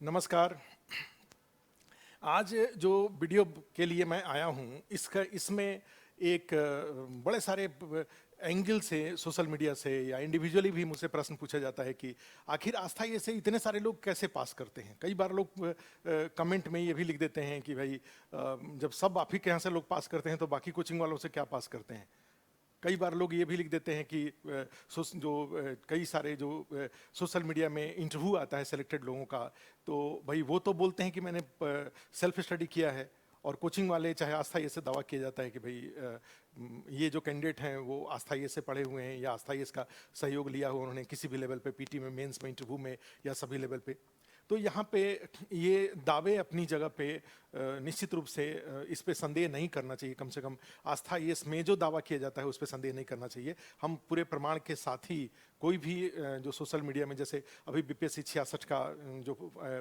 नमस्कार। आज जो वीडियो के लिए मैं आया हूँ इसमें एक बड़े सारे एंगल से सोशल मीडिया से या इंडिविजुअली भी मुझसे प्रश्न पूछा जाता है कि आखिर आस्था ये से इतने सारे लोग कैसे पास करते हैं। कई बार लोग कमेंट में ये भी लिख देते हैं कि भाई जब सब आप ही के यहाँ से लोग पास करते हैं तो बाकी कोचिंग वालों से क्या पास करते हैं। कई बार लोग ये भी लिख देते हैं कि कई सारे जो सोशल मीडिया में इंटरव्यू आता है सेलेक्टेड लोगों का, तो भाई वो तो बोलते हैं कि मैंने सेल्फ स्टडी किया है, और कोचिंग वाले चाहे आस्था ये से दावा किया जाता है कि भाई ये जो कैंडिडेट हैं वो आस्था ये से पढ़े हुए हैं या आस्था ये का सहयोग लिया हुआ उन्होंने किसी भी लेवल पे, पीटी में, मेंस में, इंटरव्यू में या सभी लेवल पे। तो यहाँ पे ये दावे अपनी जगह पे निश्चित रूप से इस पे संदेह नहीं करना चाहिए। कम से कम आस्था ये में जो दावा किया जाता है उस पे संदेह नहीं करना चाहिए। हम पूरे प्रमाण के साथ ही कोई भी जो सोशल मीडिया में, जैसे अभी बीपीएससी 66 का जो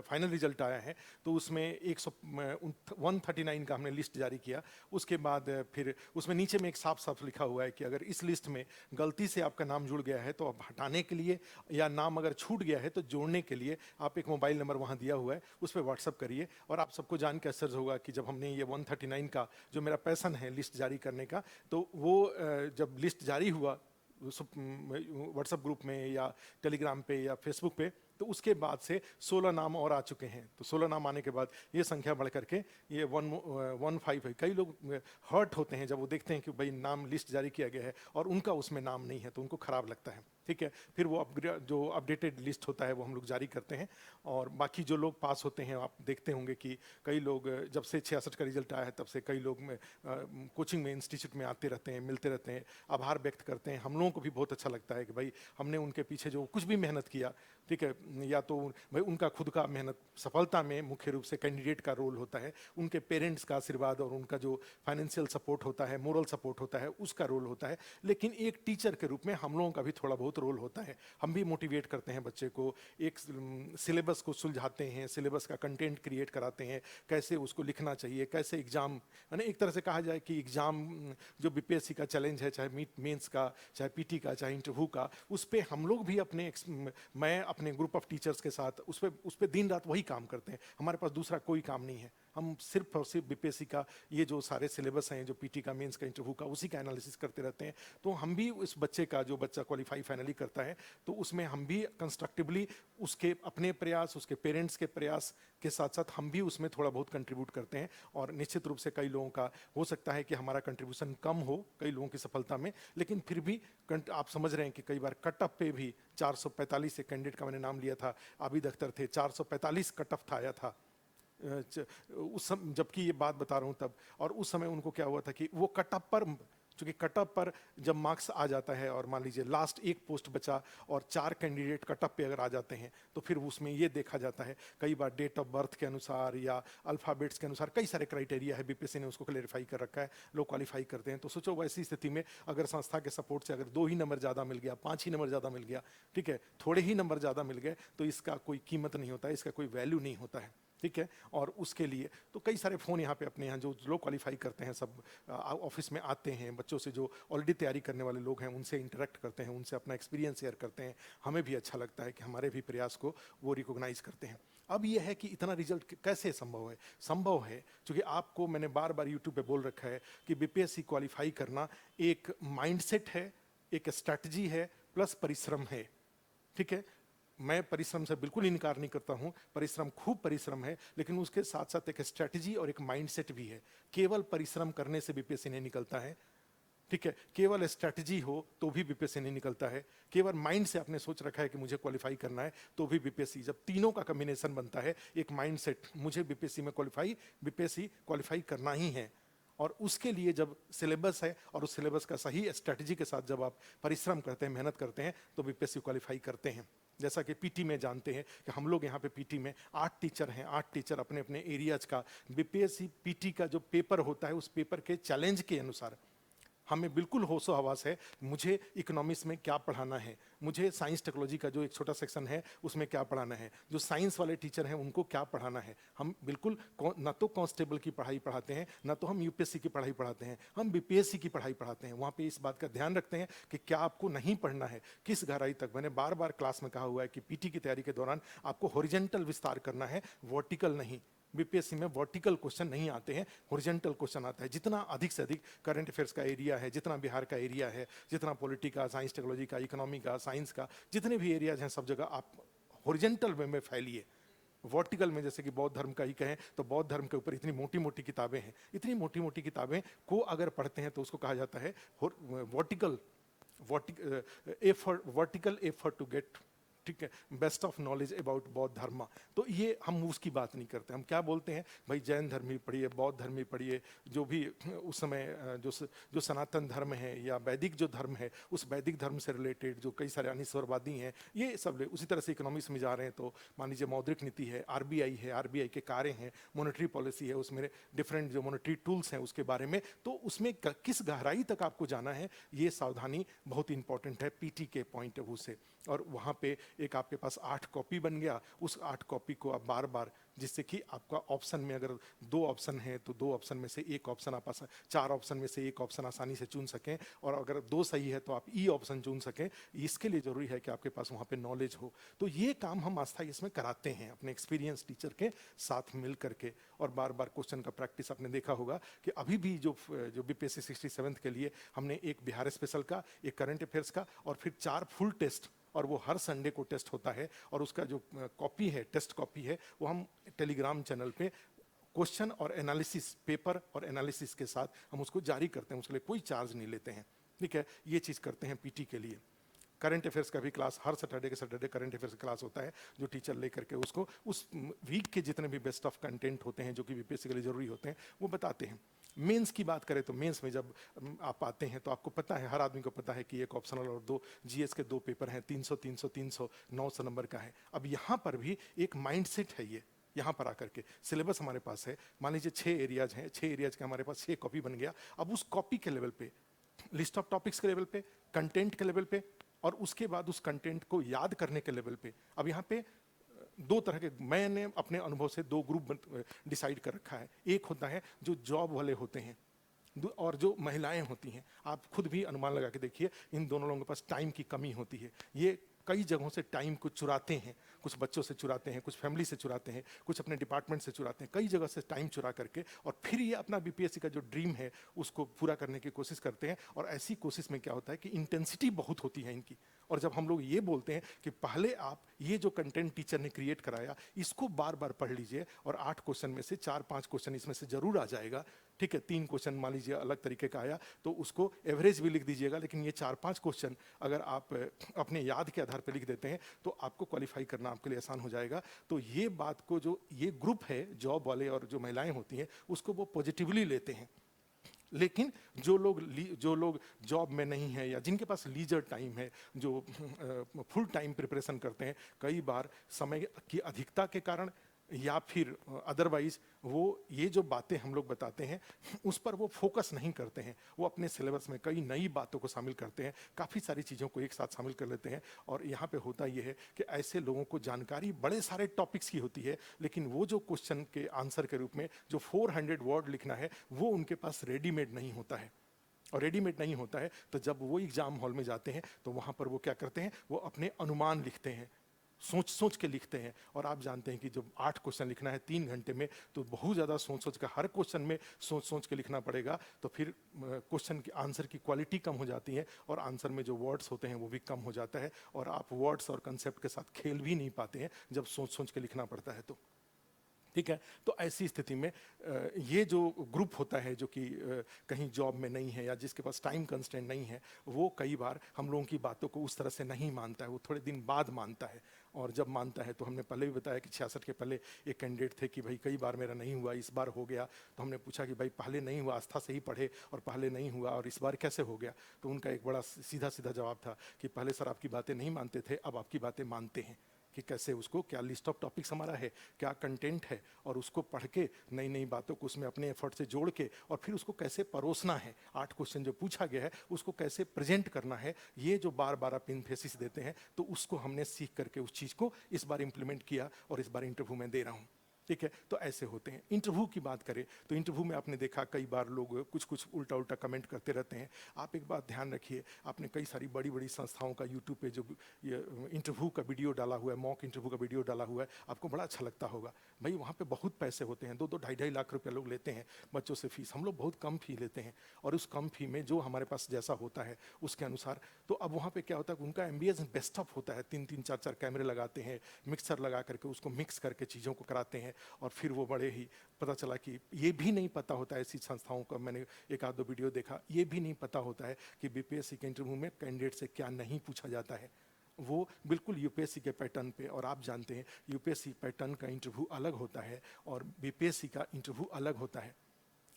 फाइनल रिजल्ट आया है, तो उसमें 139 का हमने लिस्ट जारी किया। उसके बाद फिर उसमें नीचे में एक साफ साफ लिखा हुआ है कि अगर इस लिस्ट में गलती से आपका नाम जुड़ गया है तो आप हटाने के लिए, या नाम अगर छूट गया है तो जोड़ने के लिए आप एक मोबाइल नंबर वहाँ दिया हुआ है, उस पर व्हाट्सअप करिए। और आप सबको जान के आश्चर्य होगा कि जब हमने ये 139 का जो मेरा पैशन है लिस्ट जारी करने का, तो वो जब लिस्ट जारी हुआ व्हाट्सएप ग्रुप में या टेलीग्राम पे या फेसबुक पे, तो उसके बाद से 16 नाम और आ चुके हैं। तो 16 नाम आने के बाद ये संख्या बढ़ करके ये 115 है। कई लोग हर्ट होते हैं जब वो देखते हैं कि भाई नाम लिस्ट जारी किया गया है और उनका उसमें नाम नहीं है, तो उनको खराब लगता है। ठीक है, फिर वो जो अपडेटेड लिस्ट होता है वो हम लोग जारी करते हैं। और बाकी जो लोग पास होते हैं, आप देखते होंगे कि कई लोग जब से 66 का रिजल्ट आया है तब से कई लोग कोचिंग में, इंस्टीट्यूट में आते रहते हैं, मिलते रहते हैं, आभार व्यक्त करते हैं। हम लोगों को भी बहुत अच्छा लगता है कि भाई हमने उनके पीछे जो कुछ भी मेहनत किया, ठीक है, या तो भाई उनका खुद का मेहनत, सफलता में मुख्य रूप से कैंडिडेट का रोल होता है, उनके पेरेंट्स का आशीर्वाद और उनका जो फाइनेंशियल सपोर्ट होता है, मोरल सपोर्ट होता है, उसका रोल होता है। लेकिन एक टीचर के रूप में हम लोगों का भी थोड़ा बहुत रोल होता है। हम भी मोटिवेट करते हैं बच्चे को, एक सिलेबस को सुलझाते हैं, सिलेबस का कंटेंट क्रिएट कराते हैं, कैसे उसको लिखना चाहिए, कैसे एग्जाम, यानी एक तरह से कहा जाए कि एग्जाम जो बीपीएससी का चैलेंज है, चाहे मेंस का, चाहे पीटी का, चाहे इंटरव्यू का, उस पर हम लोग भी मैं अपने ग्रुप ऑफ टीचर्स के साथ उस पर दिन रात वही काम करते हैं। हमारे पास दूसरा कोई काम नहीं है। हम सिर्फ और सिर्फ बीपीएससी का ये जो सारे सिलेबस हैं, जो पीटी का, मेंस का, इंटरव्यू का, उसी का एनालिसिस करते रहते हैं। तो हम भी उस बच्चे का, जो बच्चा क्वालिफाई फाइनली करता है, तो उसमें हम भी कंस्ट्रक्टिवली उसके अपने प्रयास, उसके पेरेंट्स के प्रयास के साथ साथ हम भी उसमें थोड़ा बहुत कंट्रीब्यूट करते हैं। और निश्चित रूप से कई लोगों का हो सकता है कि हमारा कंट्रीब्यूशन कम हो कई लोगों की सफलता में, लेकिन फिर भी आप समझ रहे हैं कि कई बार कट ऑफ पे भी 445 एक कैंडिडेट का मैंने नाम लिया था, आबिद अख्तर थे, 445 कट ऑफ था, आया था उस समय, जबकि ये बात बता रहा हूँ तब। और उस समय उनको क्या हुआ था कि वो कट ऑफ पर, चूंकि कट ऑफ पर जब मार्क्स आ जाता है और मान लीजिए लास्ट एक पोस्ट बचा और 4 कैंडिडेट कट ऑफ पे अगर आ जाते हैं, तो फिर उसमें ये देखा जाता है कई बार डेट ऑफ बर्थ के अनुसार या अल्फ़ाबेट्स के अनुसार, कई सारे क्राइटेरिया है, बीपीएससी ने उसको क्लेरिफाई कर रखा है, लोग क्वालिफाई करते हैं। तो सोचो वैसी स्थिति में अगर संस्था के सपोर्ट से अगर 2 ही नंबर ज़्यादा मिल गया, 5 ही नंबर ज़्यादा मिल गया, ठीक है, थोड़े ही नंबर ज़्यादा मिल गए, तो इसका कोई कीमत नहीं होता है, इसका कोई वैल्यू नहीं होता है। ठीक है, और उसके लिए तो कई सारे फ़ोन यहाँ पे अपने यहाँ जो लोग क्वालिफाई करते हैं सब ऑफिस में आते हैं, बच्चों से जो ऑलरेडी तैयारी करने वाले लोग हैं उनसे इंटरेक्ट करते हैं, उनसे अपना एक्सपीरियंस शेयर करते हैं। हमें भी अच्छा लगता है कि हमारे भी प्रयास को वो रिकॉग्नाइज करते हैं। अब यह है कि इतना रिजल्ट कैसे संभव है? संभव है क्योंकि आपको मैंने बार बार यूट्यूब पे बोल रखा है कि बीपीएससी क्वालिफाई करना एक माइंडसेट है, एक स्ट्रैटेजी है, प्लस परिश्रम है। ठीक है, मैं परिश्रम से बिल्कुल इनकार नहीं करता हूं, परिश्रम, खूब परिश्रम है, लेकिन उसके साथ साथ एक स्ट्रैटेजी और एक माइंडसेट भी है। केवल परिश्रम करने से बीपीएससी नहीं निकलता है, ठीक है, केवल स्ट्रैटेजी हो तो भी बीपीएससी नहीं निकलता है, केवल माइंड से आपने सोच रखा है कि मुझे क्वालिफाई करना है तो भी बीपीएससी, जब तीनों का कॉम्बिनेशन बनता है, एक माइंडसेट, मुझे बीपीएससी में बीपीएससी क्वालिफाई करना ही है, और उसके लिए जब सिलेबस है और उस सिलेबस का सही स्ट्रैटेजी के साथ जब आप परिश्रम करते हैं, मेहनत करते हैं, तो बीपीएससी क्वालिफाई करते हैं। जैसा कि पीटी में जानते हैं कि हम लोग यहाँ पे पीटी में 8 टीचर हैं, 8 टीचर अपने अपने एरियाज का बीपीएससी पीटी का जो पेपर होता है उस पेपर के चैलेंज के अनुसार हमें बिल्कुल होशो हवास है मुझे इकोनॉमिक्स में क्या पढ़ाना है, मुझे साइंस टेक्नोलॉजी का जो एक छोटा सेक्शन है उसमें क्या पढ़ाना है, जो साइंस वाले टीचर हैं उनको क्या पढ़ाना है। हम बिल्कुल ना तो कांस्टेबल की पढ़ाई पढ़ाते हैं, ना तो हम यूपीएससी की पढ़ाई पढ़ाते हैं, हम बीपीएससी की पढ़ाई पढ़ाते हैं। वहाँ पे इस बात का ध्यान रखते हैं कि क्या आपको नहीं पढ़ना है, किस गहराई तक। मैंने बार बार क्लास में कहा हुआ है कि पीटी की तैयारी के दौरान आपको हॉरिजेंटल विस्तार करना है, वर्टिकल नहीं। बीपीएससी में वर्टिकल क्वेश्चन नहीं आते हैं, हॉरिजेंटल क्वेश्चन आता है। जितना अधिक से अधिक करंट अफेयर्स का एरिया है, जितना बिहार का एरिया है, जितना पॉलिटी का, साइंस टेक्नोलॉजी का, इकोनॉमी का, साइंस का, जितने भी एरियाज हैं सब जगह आप हॉरिजेंटल वे में फैलिए। वर्टिकल में जैसे कि बौद्ध धर्म का ही कहें तो बौद्ध धर्म के ऊपर इतनी मोटी मोटी किताबें हैं, इतनी मोटी मोटी किताबें को अगर पढ़ते हैं तो उसको कहा जाता है vertical vertical effort to get, ठीक है, बेस्ट ऑफ नॉलेज अबाउट बौद्ध धर्म। तो ये हम उसकी बात नहीं करते, हम क्या बोलते हैं भाई जैन धर्म ही पढ़िए, बौद्ध धर्म ही पढ़िए, जो भी उस समय जो सनातन धर्म है या वैदिक जो धर्म है उस वैदिक धर्म से रिलेटेड जो कई सारे अनिश्वरवादी हैं ये सब ले। उसी तरह से इकोनॉमिक्स में जा रहे हैं तो मान लीजिए मौद्रिक नीति है, आरबीआई है, आरबीआई के कार्य हैं, मॉनेटरी पॉलिसी है, उसमें डिफरेंट जो मॉनेटरी टूल्स हैं उसके बारे में, तो उसमें किस गहराई तक आपको जाना है ये सावधानी बहुत इंपॉर्टेंट है पीटी के पॉइंट ऑफ व्यू से। और वहाँ पे एक आपके पास 8 कॉपी बन गया, उस 8 कॉपी को आप बार बार, जिससे कि आपका ऑप्शन में अगर 2 ऑप्शन है तो 2 ऑप्शन में से एक ऑप्शन आप 4 ऑप्शन में से एक ऑप्शन आसानी से चुन सकें, और अगर 2 सही है तो आप ई ऑप्शन चुन सकें। इसके लिए जरूरी है कि आपके पास वहाँ पे नॉलेज हो। तो ये काम हम अस्थायी इसमें कराते हैं अपने एक्सपीरियंस टीचर के साथ मिल करके, और बार बार क्वेश्चन का प्रैक्टिस। आपने देखा होगा कि अभी भी जो बीपीएससी 67 के लिए हमने एक बिहार स्पेशल का, एक करंट अफेयर्स का, और फिर 4 फुल टेस्ट, और वो हर संडे को टेस्ट होता है, और उसका जो कॉपी है, टेस्ट कॉपी है, वो हम टेलीग्राम चैनल पे क्वेश्चन और एनालिसिस, पेपर और एनालिसिस के साथ हम उसको जारी करते हैं, उसके लिए कोई चार्ज नहीं लेते हैं, ठीक है। ये चीज़ करते हैं पीटी के लिए। करंट अफेयर्स का भी क्लास हर सैटरडे के सैटरडे करंट अफेयर्स का क्लास होता है, जो टीचर लेकर के उसको उस वीक के जितने भी बेस्ट ऑफ कंटेंट होते हैं जो कि बीपीएससी के लिए जरूरी होते हैं वो बताते हैं। मेंस की बात करें तो मेंस में जब आप आते हैं तो आपको पता है, हर आदमी को पता है कि एक ऑप्शनल और 2 जीएस के 2 पेपर हैं, 300 300 300 900 नंबर का है। अब यहाँ पर भी एक माइंडसेट है, ये यहाँ पर आकर के सिलेबस हमारे पास है, मान लीजिए 6 एरियाज हैं, 6 एरियाज के हमारे पास 6 कॉपी बन गया। अब उस कॉपी के लेवल पे, लिस्ट ऑफ टॉपिक्स के लेवल पे, कंटेंट के लेवल पे, और उसके बाद उस कंटेंट को याद करने के लेवल पे, अब यहाँ पे 2 तरह के, मैंने अपने अनुभव से 2 ग्रुप डिसाइड कर रखा है। एक होता है जो जॉब वाले होते हैं और जो महिलाएं होती हैं। आप खुद भी अनुमान लगा के देखिए, इन दोनों लोगों के पास टाइम की कमी होती है। ये कई जगहों से टाइम को चुराते हैं, कुछ बच्चों से चुराते हैं, कुछ फैमिली से चुराते हैं, कुछ अपने डिपार्टमेंट से चुराते हैं, कई जगह से टाइम चुरा करके, और फिर ये अपना बीपीएससी का जो ड्रीम है उसको पूरा करने की कोशिश करते हैं। और ऐसी कोशिश में क्या होता है कि इंटेंसिटी बहुत होती है इनकी। और जब हम लोग ये बोलते हैं कि पहले आप ये जो कंटेंट टीचर ने क्रिएट कराया इसको बार बार पढ़ लीजिए, और 8 क्वेश्चन में से 4-5 क्वेश्चन इसमें से जरूर आ जाएगा, ठीक है। 3 क्वेश्चन मान लीजिए अलग तरीके का आया तो उसको एवरेज भी लिख दीजिएगा, लेकिन ये 4-5 क्वेश्चन अगर आप अपने याद के आधार पर लिख देते हैं तो आपको क्वालिफाई करना आपके लिए आसान हो जाएगा। तो ये बात को जो ये ग्रुप है जॉब वाले और जो महिलाएं होती हैं उसको वो पॉजिटिवली लेते हैं। लेकिन जो लोग जॉब में नहीं है या जिनके पास लीजर टाइम है, जो फुल टाइम प्रिपरेशन करते हैं, कई बार समय की अधिकता के कारण या फिर अदरवाइज वो ये जो बातें हम लोग बताते हैं उस पर वो फोकस नहीं करते हैं। वो अपने सिलेबस में कई नई बातों को शामिल करते हैं, काफ़ी सारी चीज़ों को एक साथ शामिल कर लेते हैं। और यहाँ पे होता ये है कि ऐसे लोगों को जानकारी बड़े सारे टॉपिक्स की होती है, लेकिन वो जो क्वेश्चन के आंसर के रूप में जो 400 वर्ड लिखना है वो उनके पास रेडीमेड नहीं होता है। और रेडीमेड नहीं होता है तो जब वो एग्जाम हॉल में जाते हैं तो वहाँ पर वो क्या करते हैं, वो अपने अनुमान लिखते हैं, सोच सोच के लिखते हैं। और आप जानते हैं कि जब 8 क्वेश्चन लिखना है 3 घंटे में तो बहुत ज़्यादा सोच सोच के, हर क्वेश्चन में सोच सोच के लिखना पड़ेगा, तो फिर क्वेश्चन की आंसर की क्वालिटी कम हो जाती है और आंसर में जो वर्ड्स होते हैं वो भी कम हो जाता है, और आप वर्ड्स और कंसेप्ट के साथ खेल भी नहीं पाते हैं जब सोच सोच के लिखना पड़ता है तो, ठीक है। तो ऐसी स्थिति में ये जो ग्रुप होता है जो कि कहीं जॉब में नहीं है या जिसके पास टाइम कंस्ट्रेंट नहीं है, वो कई बार हम लोगों की बातों को उस तरह से नहीं मानता है, वो थोड़े दिन बाद मानता है। और जब मानता है तो हमने पहले भी बताया कि 66 के पहले एक कैंडिडेट थे कि भाई कई बार मेरा नहीं हुआ, इस बार हो गया। तो हमने पूछा कि भाई पहले नहीं हुआ, आस्था से ही पढ़े, और पहले नहीं हुआ और इस बार कैसे हो गया। तो उनका एक बड़ा सीधा सीधा जवाब था कि पहले सर आपकी बातें नहीं मानते थे, अब आपकी बातें मानते हैं, कि कैसे उसको, क्या लिस्ट ऑफ टॉपिक्स हमारा है, क्या कंटेंट है, और उसको पढ़ के नई नई बातों को उसमें अपने एफर्ट से जोड़ के और फिर उसको कैसे परोसना है, 8 क्वेश्चन जो पूछा गया है उसको कैसे प्रेजेंट करना है, ये जो बार बार आप इन्फेसिस देते हैं, तो उसको हमने सीख करके उस चीज़ को इस बार इम्प्लीमेंट किया और इस बार इंटरव्यू में दे रहा हूँ। ठीक है, तो ऐसे होते हैं। इंटरव्यू की बात करें तो इंटरव्यू में आपने देखा कई बार लोग कुछ कुछ उल्टा उल्टा कमेंट करते रहते हैं। आप एक बात ध्यान रखिए, आपने कई सारी बड़ी बड़ी संस्थाओं का यूट्यूब पे जो ये इंटरव्यू का वीडियो डाला हुआ है, मॉक इंटरव्यू का वीडियो डाला हुआ है, आपको बड़ा अच्छा लगता होगा। भाई वहाँ पे बहुत पैसे होते हैं, 2-2 ढाई-ढाई लाख रुपये लोग लेते हैं बच्चों से फीस। हम लोग बहुत कम फी लेते हैं और उस कम फी में जो हमारे पास जैसा होता है उसके अनुसार, तो अब वहाँ पे क्या होता है, उनका एम्बियंस बेस्ट ऑफ होता है। 3-3 4-4 कैमरे लगाते हैं, मिक्सर लगा करके उसको मिक्स करके चीज़ों को कराते हैं और फिर वो बड़े ही, पता चला कि ये भी नहीं पता होता है, ऐसी संस्थाओं का मैंने एक आध दो वीडियो देखा, ये भी नहीं पता होता है कि बीपीएससी के इंटरव्यू में कैंडिडेट से क्या नहीं पूछा जाता है। वो बिल्कुल यूपीएससी के पैटर्न पे, और आप जानते हैं यूपीएससी पैटर्न का इंटरव्यू अलग होता है और बीपीएससी का इंटरव्यू अलग होता है।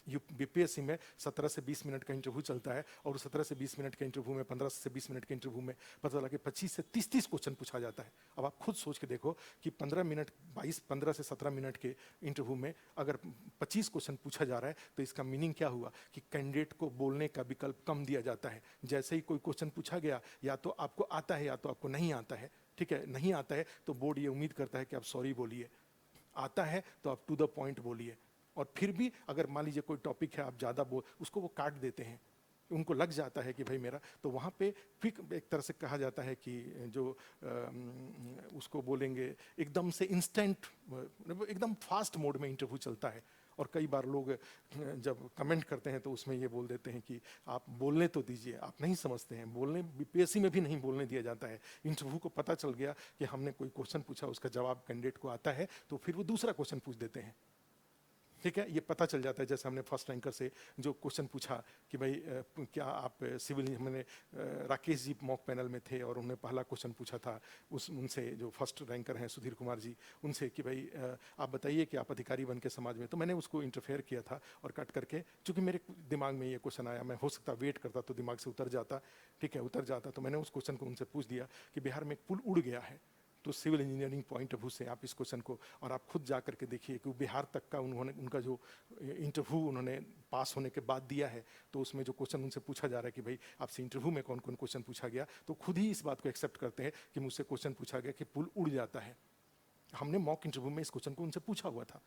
बीपीएससी में 17 से 20 मिनट का इंटरव्यू चलता है और 17 से 20 मिनट के इंटरव्यू में, 15 से 20 मिनट के इंटरव्यू में पता चला कि 25 से 30 क्वेश्चन पूछा जाता है। अब आप खुद सोच के देखो कि 15 से 17 मिनट के इंटरव्यू में अगर 25 क्वेश्चन पूछा जा रहा है तो इसका मीनिंग क्या हुआ कि कैंडिडेट को बोलने का विकल्प कम दिया जाता है। जैसे ही कोई क्वेश्चन पूछा गया, या तो आपको आता है या तो आपको नहीं आता है। ठीक है, नहीं आता है तो बोर्ड ये उम्मीद करता है कि आप सॉरी बोलिए, आता है तो आप टू द पॉइंट बोलिए। और फिर भी अगर मान लीजिए कोई टॉपिक है आप ज़्यादा बोल, उसको वो काट देते हैं, उनको लग जाता है कि भाई मेरा, तो वहाँ पे फिर एक तरह से कहा जाता है कि जो उसको बोलेंगे एकदम से इंस्टेंट, एकदम फास्ट मोड में इंटरव्यू चलता है। और कई बार लोग जब कमेंट करते हैं तो उसमें ये बोल देते हैं कि आप बोलने तो दीजिए, आप नहीं समझते हैं, बोलने बीपीएससी में भी नहीं बोलने दिया जाता है। इंटरव्यू को पता चल गया कि हमने कोई क्वेश्चन पूछा, उसका जवाब कैंडिडेट को आता है, तो फिर वो दूसरा क्वेश्चन पूछ देते हैं। ठीक है, ये पता चल जाता है। जैसे हमने फर्स्ट रैंकर से जो क्वेश्चन पूछा कि भाई क्या आप सिविल, हमने राकेश जी मॉक पैनल में थे और उन्होंने पहला क्वेश्चन पूछा था उनसे, जो फर्स्ट रैंकर हैं सुधीर कुमार जी, उनसे कि भाई आप बताइए कि आप अधिकारी बन के समाज में, तो मैंने उसको इंटरफेयर किया था और कट करके, चूंकि मेरे दिमाग में ये क्वेश्चन आया, मैं हो सकता वेट करता तो दिमाग से उतर जाता। ठीक है, उतर जाता, तो मैंने उस क्वेश्चन को उनसे पूछ दिया कि बिहार में एक पुल उड़ गया है, तो civil engineering point of view से आप इस क्वेश्चन को, और आप खुद जा करके देखिए कि बिहार तक का उन्होंने, उनका जो इंटरव्यू उन्होंने पास होने के बाद दिया है, तो उसमें जो क्वेश्चन उनसे पूछा जा रहा है कि भाई आपसे इंटरव्यू में कौन कौन क्वेश्चन पूछा गया, तो खुद ही इस बात को एक्सेप्ट करते हैं कि मुझसे क्वेश्चन पूछा गया कि पुल उड़ जाता है। हमने मॉक इंटरव्यू में इस क्वेश्चन को उनसे पूछा हुआ था।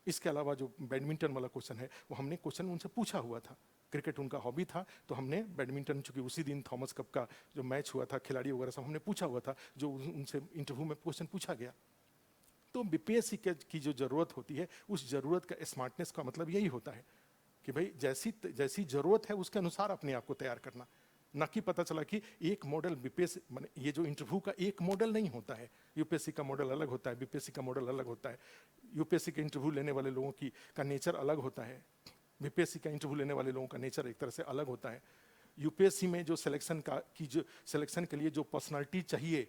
इसके अलावा जो बैडमिंटन वाला क्वेश्चन है वो हमने क्वेश्चन उनसे पूछा हुआ था। क्रिकेट उनका हॉबी था, तो हमने बैडमिंटन, चूंकि उसी दिन थॉमस कप का जो मैच हुआ था, खिलाड़ी वगैरह सब हमने पूछा हुआ था, जो उनसे इंटरव्यू में क्वेश्चन पूछा गया। तो बीपीएससी की जो ज़रूरत होती है, उस ज़रूरत का स्मार्टनेस का मतलब यही होता है कि भाई जैसी जैसी ज़रूरत है उसके अनुसार अपने आप को तैयार करना। ना कि पता चला कि एक मॉडल बीपीएससी, माने ये जो इंटरव्यू का एक मॉडल नहीं होता है। यूपीएससी का मॉडल अलग होता है, बीपीएससी का मॉडल अलग होता है। यूपीएससी के इंटरव्यू लेने वाले लोगों का नेचर अलग होता है, बीपीएससी का इंटरव्यू लेने वाले लोगों का नेचर एक तरह से अलग होता है। यूपीएससी में जो सिलेक्शन के लिए जो पर्सनालिटी चाहिए,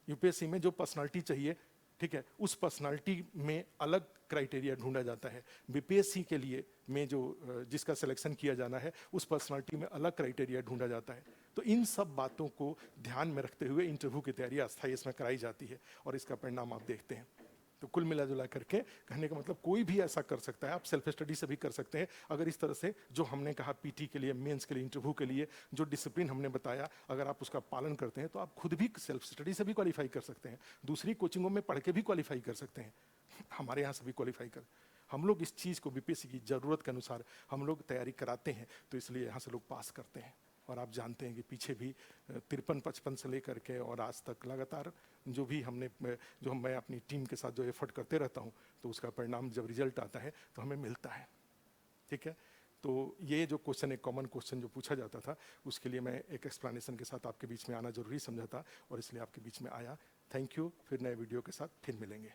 यूपीएससी में जो पर्सनालिटी चाहिए, ठीक है, उस पर्सनालिटी में अलग क्राइटेरिया ढूंढा जाता है। बीपीएससी के लिए में जो जिसका सिलेक्शन किया जाना है, उस पर्सनालिटी में अलग क्राइटेरिया ढूंढा जाता है। तो इन सब बातों को ध्यान में रखते हुए इंटरव्यू की तैयारी अस्थायी इसमें कराई जाती है और इसका परिणाम आप देखते हैं। तो कुल मिला जुला करके कहने का मतलब कोई भी ऐसा कर सकता है, आप सेल्फ स्टडी से भी कर सकते हैं। अगर इस तरह से जो हमने कहा पीटी के लिए, मेंस के लिए, इंटरव्यू के लिए जो डिसिप्लिन हमने बताया, अगर आप उसका पालन करते हैं तो आप खुद भी सेल्फ स्टडी से भी क्वालिफाई कर सकते हैं, दूसरी कोचिंगों में पढ़ के भी क्वालिफाई कर सकते हैं, हमारे यहाँ से भी क्वालिफाई कर। हम लोग इस चीज़ को बीपीएससी की ज़रूरत के अनुसार हम लोग तैयारी कराते हैं, तो इसलिए यहाँ से लोग पास करते हैं। और आप जानते हैं कि पीछे भी 53-55 से लेकर के और आज तक लगातार जो भी मैं अपनी टीम के साथ जो एफर्ट करते रहता हूँ, तो उसका परिणाम जब रिजल्ट आता है तो हमें मिलता है। ठीक है, तो ये जो क्वेश्चन, एक कॉमन क्वेश्चन जो पूछा जाता था, उसके लिए मैं एक एक्सप्लेनेशन के साथ आपके बीच में आना जरूरी समझा था और इसलिए आपके बीच में आया। Thank you. फिर नए वीडियो के साथ फिर मिलेंगे।